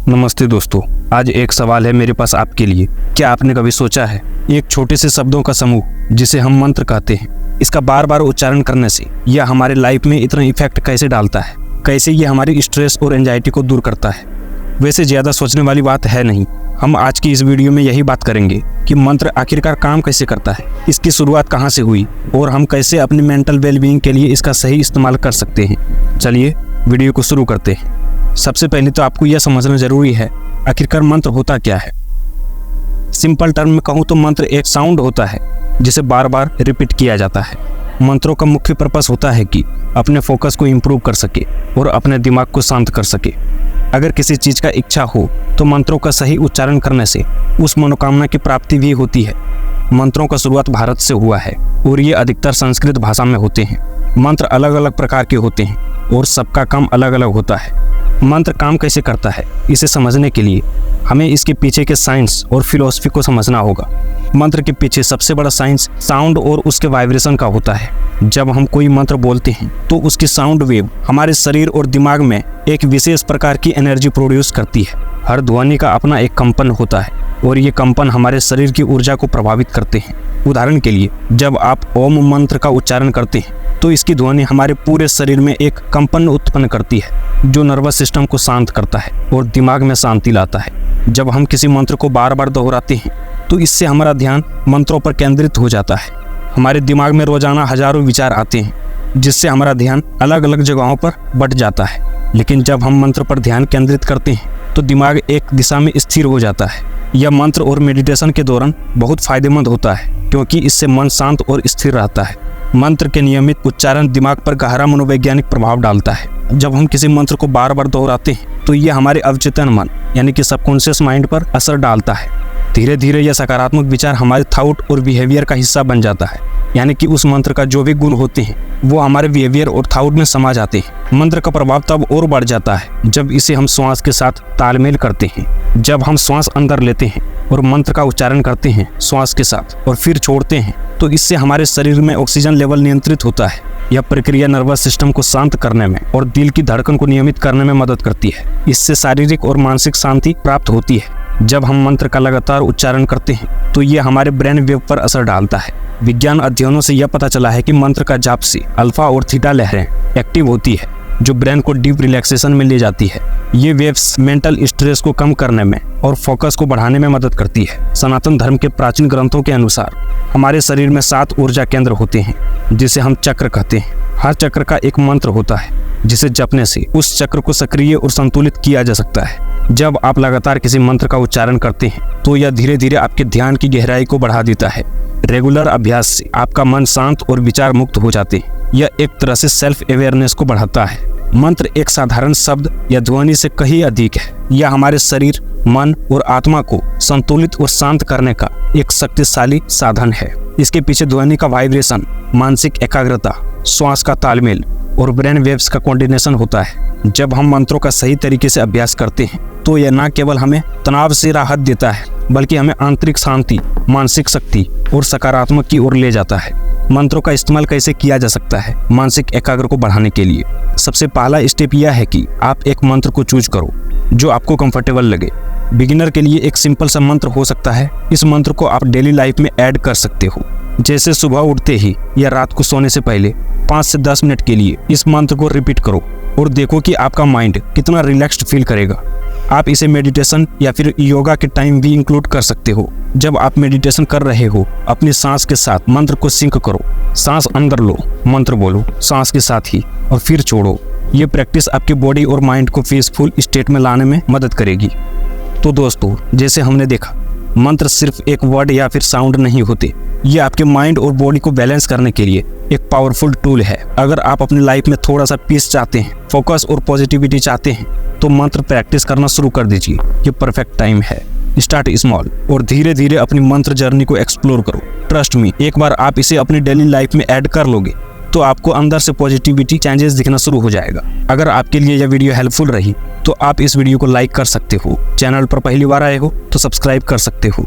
नमस्ते दोस्तों, आज एक सवाल है मेरे पास आपके लिए। क्या आपने कभी सोचा है एक छोटे से शब्दों का समूह जिसे हम मंत्र कहते हैं, इसका बार बार उच्चारण करने से यह हमारे लाइफ में इतना इफेक्ट कैसे डालता है, कैसे ये हमारी स्ट्रेस और एंजाइटी को दूर करता है। वैसे ज़्यादा सोचने वाली बात है नहीं। हम आज की इस वीडियो में यही बात करेंगे कि मंत्र आखिरकार काम कैसे करता है, इसकी शुरुआत कहाँ से हुई और हम कैसे अपनी मेंटल वेलबींग के लिए इसका सही इस्तेमाल कर सकते हैं। चलिए वीडियो को शुरू करते हैं। सबसे पहले तो आपको यह समझना जरूरी है आखिरकार मंत्र होता क्या है। सिंपल टर्म में कहूँ तो मंत्र एक साउंड होता है जिसे बार बार रिपीट किया जाता है। मंत्रों का मुख्य पर्पस होता है कि अपने फोकस को इम्प्रूव कर सके और अपने दिमाग को शांत कर सके। अगर किसी चीज़ का इच्छा हो तो मंत्रों का सही उच्चारण करने से उस मनोकामना की प्राप्ति भी होती है। मंत्रों का शुरुआत भारत से हुआ है और ये अधिकतर संस्कृत भाषा में होते हैं। मंत्र अलग अलग प्रकार के होते हैं और सबका काम अलग अलग होता है। मंत्र काम कैसे करता है इसे समझने के लिए हमें इसके पीछे के साइंस और फिलॉसफी को समझना होगा। मंत्र के पीछे सबसे बड़ा साइंस साउंड और उसके वाइब्रेशन का होता है। जब हम कोई मंत्र बोलते हैं तो उसकी साउंड वेव हमारे शरीर और दिमाग में एक विशेष प्रकार की एनर्जी प्रोड्यूस करती है। हर ध्वनि का अपना एक कंपन होता है और ये कंपन हमारे शरीर की ऊर्जा को प्रभावित करते हैं। उदाहरण के लिए जब आप ओम मंत्र का उच्चारण करते हैं तो इसकी ध्वनि हमारे पूरे शरीर में एक कंपन उत्पन्न करती है जो नर्वस सिस्टम को शांत करता है और दिमाग में शांति लाता है। जब हम किसी मंत्र को बार बार दोहराते हैं तो इससे हमारा ध्यान मंत्रों पर केंद्रित हो जाता है। हमारे दिमाग में रोजाना हजारों विचार आते हैं जिससे हमारा ध्यान अलग अलग जगहों पर बट जाता है। लेकिन जब हम मंत्र पर ध्यान केंद्रित करते हैं तो दिमाग एक दिशा में स्थिर हो जाता है। यह मंत्र और मेडिटेशन के दौरान बहुत फायदेमंद होता है क्योंकि इससे मन शांत और स्थिर रहता है। मंत्र के नियमित उच्चारण दिमाग पर गहरा मनोवैज्ञानिक प्रभाव डालता है। जब हम किसी मंत्र को बार बार दोहराते हैं तो यह हमारे अवचेतन मन यानी कि सबकॉन्शियस माइंड पर असर डालता है। धीरे धीरे यह सकारात्मक विचार हमारे थॉट और बिहेवियर का हिस्सा बन जाता है, यानी कि उस मंत्र का जो भी गुण होते हैं वो हमारे बिहेवियर और थॉट में समा जाते हैं। मंत्र का प्रभाव तब और बढ़ जाता है जब इसे हम श्वास के साथ तालमेल करते हैं। जब हम श्वास अंदर लेते हैं और मंत्र का उच्चारण करते हैं श्वास के साथ और फिर छोड़ते हैं तो इससे हमारे शरीर में ऑक्सीजन लेवल नियंत्रित होता है। यह प्रक्रिया नर्वस सिस्टम को शांत करने में और दिल की धड़कन को नियमित करने में मदद करती है। इससे शारीरिक और मानसिक शांति प्राप्त होती है। जब हम मंत्र का लगातार उच्चारण करते हैं तो यह हमारे ब्रेन वेव पर असर डालता है। विज्ञान अध्ययनों से यह पता चला है कि मंत्र का जाप से अल्फा और थीटा लहरें एक्टिव होती है जो ब्रेन को डीप रिलैक्सेशन में ले जाती है। ये वेव्स मेंटल स्ट्रेस को कम करने में और फोकस को बढ़ाने में मदद करती है। सनातन धर्म के प्राचीन ग्रंथों के अनुसार हमारे शरीर में 7 ऊर्जा केंद्र होते हैं जिसे हम चक्र कहते हैं। हर चक्र का एक मंत्र होता है जिसे जपने से उस चक्र को सक्रिय और संतुलित किया जा सकता है। जब आप लगातार किसी मंत्र का उच्चारण करते हैं तो यह धीरे धीरे आपके ध्यान की गहराई को बढ़ा देता है। रेगुलर अभ्यास से आपका मन शांत और विचार मुक्त हो जाते हैं। यह एक तरह से सेल्फ अवेयरनेस को बढ़ाता है। मंत्र एक साधारण शब्द या ध्वनि से कहीं अधिक है। यह हमारे शरीर, मन और आत्मा को संतुलित और शांत करने का एक शक्तिशाली साधन है। इसके पीछे ध्वनि का वाइब्रेशन, मानसिक एकाग्रता, श्वास का तालमेल और ब्रेन वेव्स का कोऑर्डिनेशन होता है। जब हम मंत्रों का सही तरीके से अभ्यास करते हैं तो यह न केवल हमें तनाव से राहत देता है बल्कि हमें आंतरिक शांति, मानसिक शक्ति और सकारात्मक की ओर ले जाता है। मंत्रों का इस्तेमाल कैसे किया जा सकता है मानसिक एकाग्र को बढ़ाने के लिए? सबसे पहला स्टेप यह है कि आप एक मंत्र को चूज करो जो आपको कंफर्टेबल लगे। बिगिनर के लिए एक सिंपल सा मंत्र हो सकता है। इस मंत्र को आप डेली लाइफ में ऐड कर सकते हो, जैसे सुबह उठते ही या रात को सोने से पहले 5 से 10 मिनट के लिए इस मंत्र को रिपीट करो और देखो कि आपका माइंड कितना रिलैक्स्ड फील करेगा। आप इसे मेडिटेशन या फिर योगा के टाइम भी इंक्लूड कर सकते हो। जब आप मेडिटेशन कर रहे हो अपनी सांस के साथ मंत्र को सिंक करो। सांस अंदर लो, मंत्र बोलो सांस के साथ ही और फिर छोड़ो। ये प्रैक्टिस आपके बॉडी और माइंड को पीसफुल स्टेट में लाने में मदद करेगी। तो दोस्तों, जैसे हमने देखा, मंत्र सिर्फ एक वर्ड या फिर साउंड नहीं होते। ये आपके माइंड और बॉडी को बैलेंस करने के लिए एक पावरफुल टूल है। अगर आप अपनी लाइफ में थोड़ा सा पीस चाहते हैं, फोकस और पॉजिटिविटी चाहते हैं तो मंत्र प्रैक्टिस करना शुरू कर दीजिए। ये परफेक्ट टाइम है। स्टार्ट स्मॉल और धीरे धीरे अपनी मंत्र जर्नी को एक्सप्लोर करो। ट्रस्ट मी, एक बार आप इसे अपनी डेली लाइफ में ऐड कर लोगे तो आपको अंदर से पॉजिटिविटी चेंजेस दिखना शुरू हो जाएगा। अगर आपके लिए यह वीडियो हेल्पफुल रही तो आप इस वीडियो को लाइक कर सकते हो। चैनल पर पहली बार आए हो तो सब्सक्राइब कर सकते हो।